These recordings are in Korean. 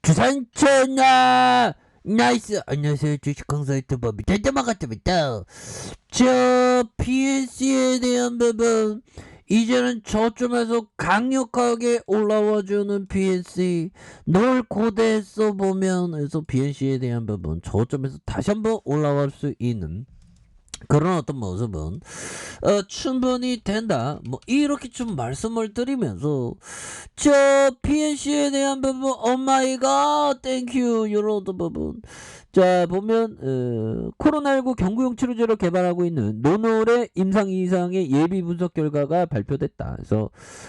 주산천하 나이스. 안녕하세요, 주식 강사 유튜버 미탈때만 같습니다. 저 PNC에 대한 부분, 이제는 저점에서 강력하게 올라와주는 PNC 널 고대했어 보면 해서 PNC에 대한 부분 저점에서 다시 한번 올라갈 수 있는 그런 어떤 모습은 충분히 된다. 뭐 이렇게 좀 말씀을 드리면서 저 PNC에 대한 부분, 오마이갓 땡큐, 요런 어떤 부분, 자 보면 코로나19 경구용 치료제를 개발하고 있는 노놀의 임상 이상의 예비 분석 결과가 발표됐다. 그래서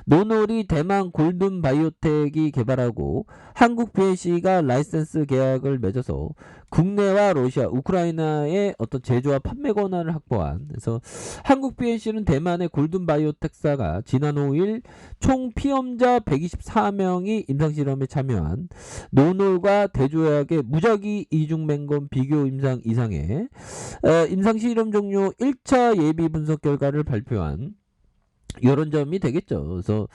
노놀이 대만 골든 바이오텍이 개발하고 한국 PNC가 라이센스 계약을 맺어서 국내와 러시아, 우크라이나의 어떤 제조와 판매 권한을 확보한, 그래서 한국 PNC는 대만의 골든 바이오텍사가 지난 5일 총 피험자 124명이 임상실험에 참여한 노놀과 대조약의 무작위 이중맹검 비교 임상 이상의 임상실험 종료 1차 예비 분석 결과를 발표한 이런 점이 되겠죠. 그래서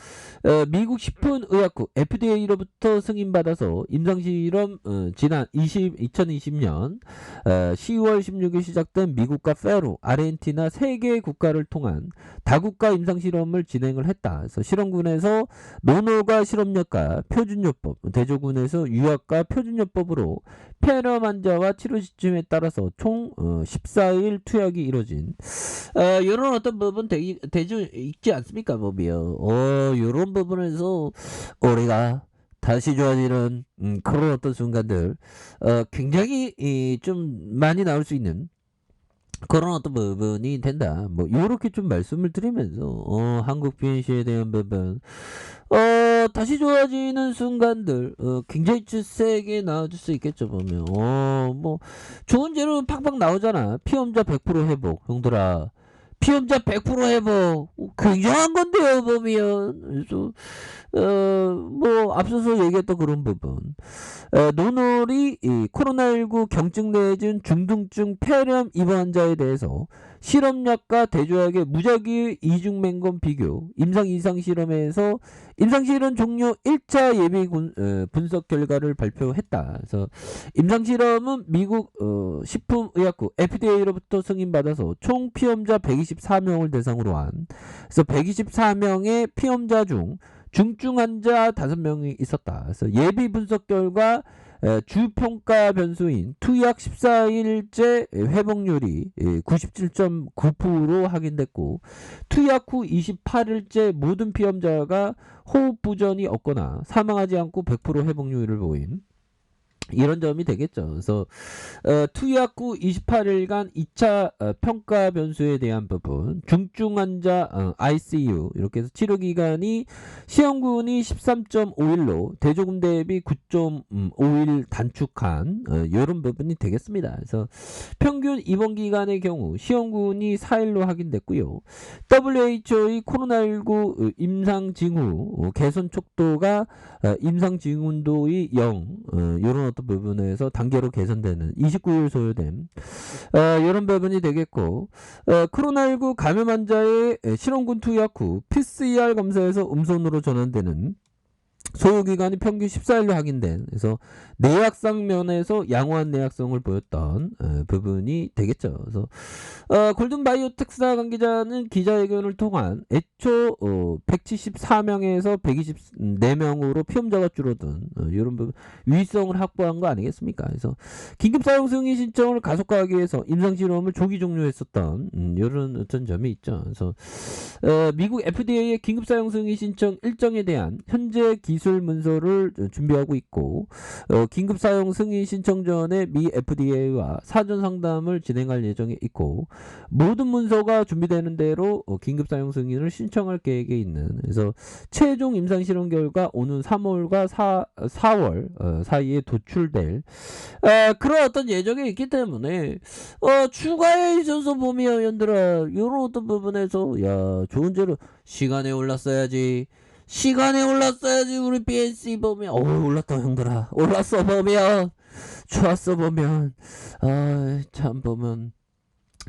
미국 식품의약국 FDA로부터 승인받아서 임상실험 지난 2020년 10월 16일 시작된 미국과 페루, 아르헨티나 3개의 국가를 통한 다국가 임상실험을 진행을 했다. 그래서 실험군에서 노놀과 실험약과 표준요법, 대조군에서 유약과 표준요법으로 폐렴 환자와 치료 시점에 따라서 총 14일 투약이 이루어진 이런 어떤 부분 대주 있지 않습니까, 보면. 이런 부분에서 우리가 다시 좋아지는 그런 어떤 순간들 굉장히 좀 많이 나올 수 있는 그런 어떤 부분이 된다. 뭐 이렇게 좀 말씀을 드리면서 한국 PNC에 대한 부분 다시 좋아지는 순간들 굉장히 좀 세게 나와줄 수 있겠죠, 보면. 뭐 좋은 재료 팍팍 나오잖아. 피험자 100% 회복, 형들아. 피험자 100% 회복 굉장한 건데요, 보면. 그래서 뭐 앞서서 얘기했던 그런 부분, 노놀이 이 코로나19 경증 내진 중등증 폐렴 입원 환자에 대해서 실험약과 대조약의 무작위 이중맹검 비교 임상 이상 실험에서 임상실험 종료 1차 예비 분석 결과를 발표했다. 그래서 임상실험은 미국 식품의약국 FDA로부터 승인받아서 총 피험자 124명을 대상으로 한, 그래서 124명의 피험자 중 중증 환자 5명이 있었다. 그래서 예비 분석 결과 주평가 변수인 투약 14일째 회복률이 97.9% 확인됐고, 투약 후 28일째 모든 피험자가 호흡 부전이 없거나 사망하지 않고 100% 회복률을 보인 이런 점이 되겠죠. 그래서 투약 후 28일간 2차 평가 변수에 대한 부분, 중증 환자 ICU 이렇게 해서 치료 기간이 시험군이 13.5일로 대조군 대비 9.5일 단축한 이런 부분이 되겠습니다. 그래서 평균 입원 기간의 경우 시험군이 4일로 확인됐고요. WHO의 코로나19 임상 징후 개선 촉도가 임상 징후도의 0 이런 어떤 부분에서 단계로 개선되는 29일 소요됨 이런 부분이 되겠고, 코로나19 감염 환자의 실험군 투약 후 PCR 검사에서 음성으로 전환되는 소요기간이 평균 14일로 확인된, 그래서 내약성 면에서 양호한 내약성을 보였던 부분이 되겠죠. 그래서 골든 바이오텍사 관계자는 기자회견을 통한 애초 174명에서 124명으로 피험자가 줄어든 이런 부분 유의성을 확보한 거 아니겠습니까? 그래서 긴급 사용 승인 신청을 가속화하기 위해서 임상 실험을 조기 종료했었던 이런 어떤 점이 있죠. 그래서 미국 FDA의 긴급 사용 승인 신청 일정에 대한 현재 기술 문서를 준비하고 있고, 긴급 사용 승인 신청 전에 미 FDA와 사전 상담을 진행할 예정에 있고, 모든 문서가 준비되는 대로 긴급 사용 승인을 신청할 계획에 있는, 그래서 최종 임상 실험 결과 오는 3월과 4월 사이에 도출될 그런 어떤 예정이 있기 때문에 추가에 있어서 보면 연들아 이런 어떤 부분에서 야 좋은 재료 시간에 올랐어야지. 시간에 올랐어야지. 우리 BNC 보면 올랐다 형들아. 올랐어 보면 좋았어 보면 참 보면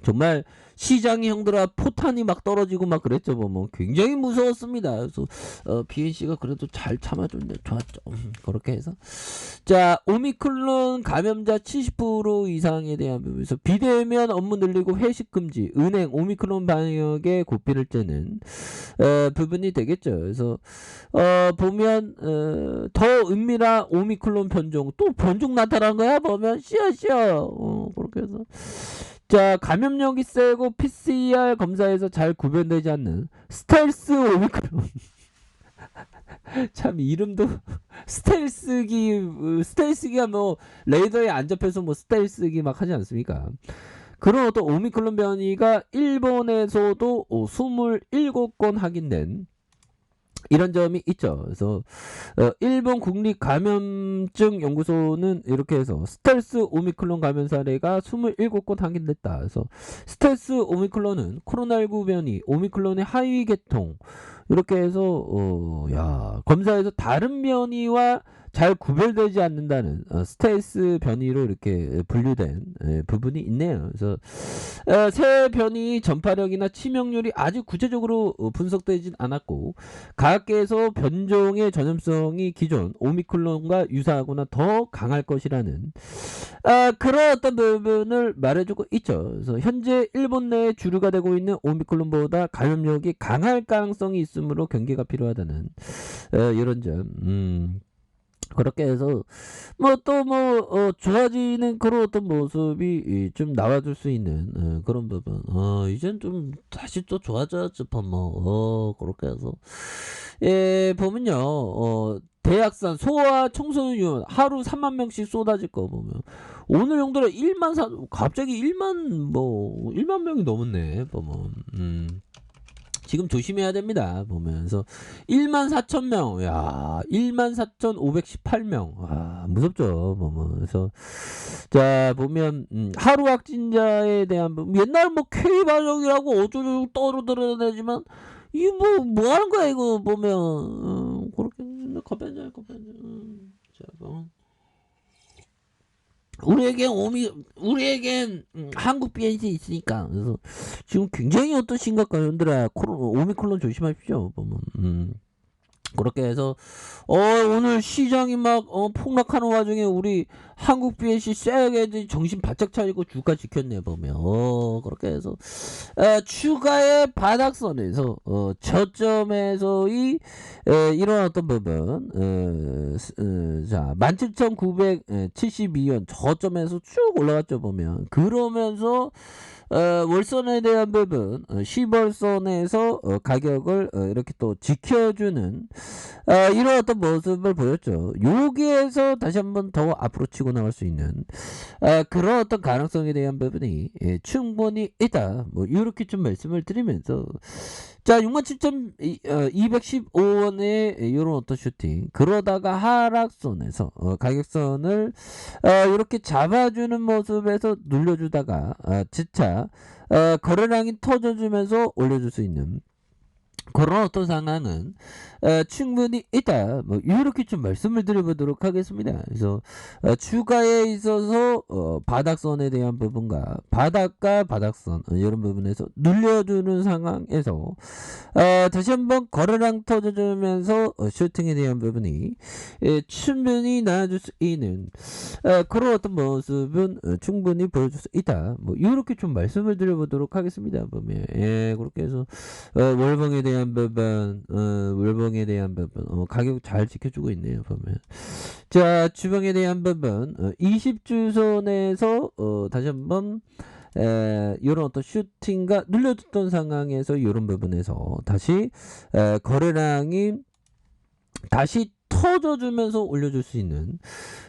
정말 시장이 형들아 포탄이 막 떨어지고 막 그랬죠. 뭐 굉장히 무서웠습니다. 그래서 BNC가 그래도 잘 참아줬네. 좋았죠. 그렇게 해서 자, 오미크론 감염자 70% 이상에 대한 부분에서 비대면 업무 늘리고 회식 금지, 은행 오미크론 방역에 고삐를 째는 부분이 되겠죠. 그래서 보면 더 은밀한 오미크론 변종, 또 변종 나타난 거야 보면 쉬어 그렇게 해서 자, 감염력이 세고 PCR 검사에서 잘 구별되지 않는 스텔스 오미크론. 참 이름도 스텔스기가 뭐 레이더에 안 잡혀서 뭐 스텔스기 막 하지 않습니까? 그런 어떤 오미크론 변이가 일본에서도 27건 확인된 이런 점이 있죠. 그래서 일본 국립감염증 연구소는 이렇게 해서 스텔스 오미크론 감염 사례가 27건 확인됐다. 그래서 스텔스 오미크론은 코로나19 변이, 오미크론의 하위 계통 이렇게 해서 검사에서 다른 변이와 잘 구별되지 않는다는 스텔스 변이로 이렇게 분류된 부분이 있네요. 그래서 새 변이 전파력이나 치명률이 아주 구체적으로 분석되진 않았고 과학계에서 변종의 전염성이 기존 오미크론과 유사하거나 더 강할 것이라는 그런 어떤 부분을 말해주고 있죠. 그래서 현재 일본 내에 주류가 되고 있는 오미크론보다 감염력이 강할 가능성이 있으므로 경계가 필요하다는 이런 점. 그렇게 해서 뭐 또 좋아지는 그런 어떤 모습이 좀 나와줄 수 있는 그런 부분. 이젠 좀 다시 또 좋아져야지 그렇게 해서 보면요. 대학산 소아 청소년 하루 3만 명씩 쏟아질 거 보면 오늘 정도로 갑자기 1만 명이 넘었네 보면. 지금 조심해야 됩니다. 보면서 14,000명, 야, 14,518명, 무섭죠. 보면서 자 보면 하루 확진자에 대한 부분 옛날 K 반영이라고 어쩌고 떠들어내지만 이거 뭐 하는 거야 이거 보면 그렇게 겁변자. 자 우리에겐 한국 BNC 있으니까 그래서 지금 굉장히 어떤 심각한 현들아 오미크론 조심하십시오 보면 그렇게 해서 오늘 시장이 막 폭락하는 와중에 우리 한국 BNC 세게 정신 바짝 차리고 주가 지켰네 보면 그렇게 해서 추가의 바닥선에서 저점에서의 이런 어떤 부분 자 17,972원 저점에서 쭉 올라갔죠 보면 그러면서 월선에 대한 부분 10월선에서 가격을 이렇게 또 지켜주는 이런 어떤 모습을 보였죠. 여기에서 다시 한번 더 앞으로 치고 나갈 수 있는 그런 어떤 가능성에 대한 부분이 충분히 있다. 이렇게 좀 말씀을 드리면서 자 67,215원의 이런 어떤 슈팅 그러다가 하락선에서 가격선을 이렇게 잡아주는 모습에서 눌려주다가 재차 거래량이 터져주면서 올려줄 수 있는 그런 어떤 상황은 충분히 있다. 이렇게 좀 말씀을 드려보도록 하겠습니다. 그래서 추가에 있어서 바닥선에 대한 부분과 바닥과 바닥선 이런 부분에서 눌려주는 상황에서 다시 한번 거래량 터져주면서 슈팅에 대한 부분이 충분히 나와줄 수 있는 그런 어떤 모습은 충분히 보여줄 수 있다. 이렇게 좀 말씀을 드려보도록 하겠습니다. 보면 그렇게 해서 월봉에 대한 부분 가격 잘 지켜주고 있네요 보면 자 주봉에 대한 부분 20주선에서 다시 한번 이런 어떤 슈팅과 눌려줬던 상황에서 이런 부분에서 다시 거래량이 다시 터져주면서 올려줄 수 있는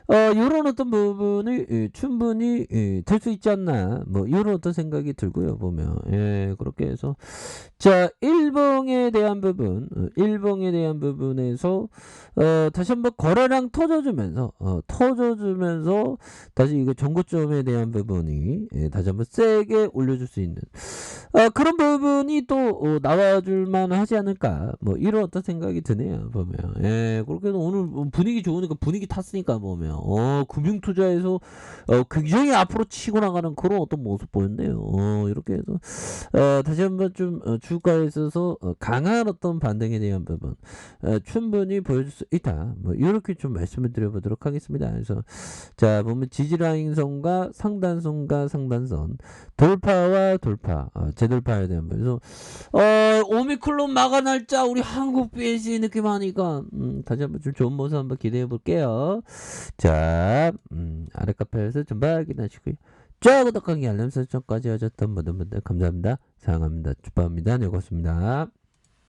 이런 어떤 부분이 충분히 될 수 있지 않나 이런 어떤 생각이 들고요 보면 그렇게 해서 자 일봉에 대한 부분에서 다시 한번 거래량 터져주면서 다시 이거 정고점에 대한 부분이 다시 한번 세게 올려줄 수 있는 그런 부분이 또 나와줄만 하지 않을까 이런 어떤 생각이 드네요 보면 그렇게 해서 오늘 분위기 좋으니까 분위기 탔으니까 보면 금융투자에서 굉장히 앞으로 치고 나가는 그런 어떤 모습 보였네요. 이렇게 해서 다시 한번 좀 주가에 있어서 강한 어떤 반등에 대한 부분 충분히 보여줄 수 있다. 뭐 이렇게 좀 말씀을 드려보도록 하겠습니다. 그래서 자 보면 지지라인선과 상단선 돌파와 돌파 재돌파에 대한 부분. 그래서 오미클론 마감 날짜 우리 한국 BSC 느낌 하니까 다시 한번 좀 좋은 모습 한번 기대해 볼게요. 자 아래 카페에서 좀 확인하시고요. 자 구독하기 알람 설정까지 하셨던 모든 분들 감사합니다. 사랑합니다. 축복합니다. 네 고맙습니다.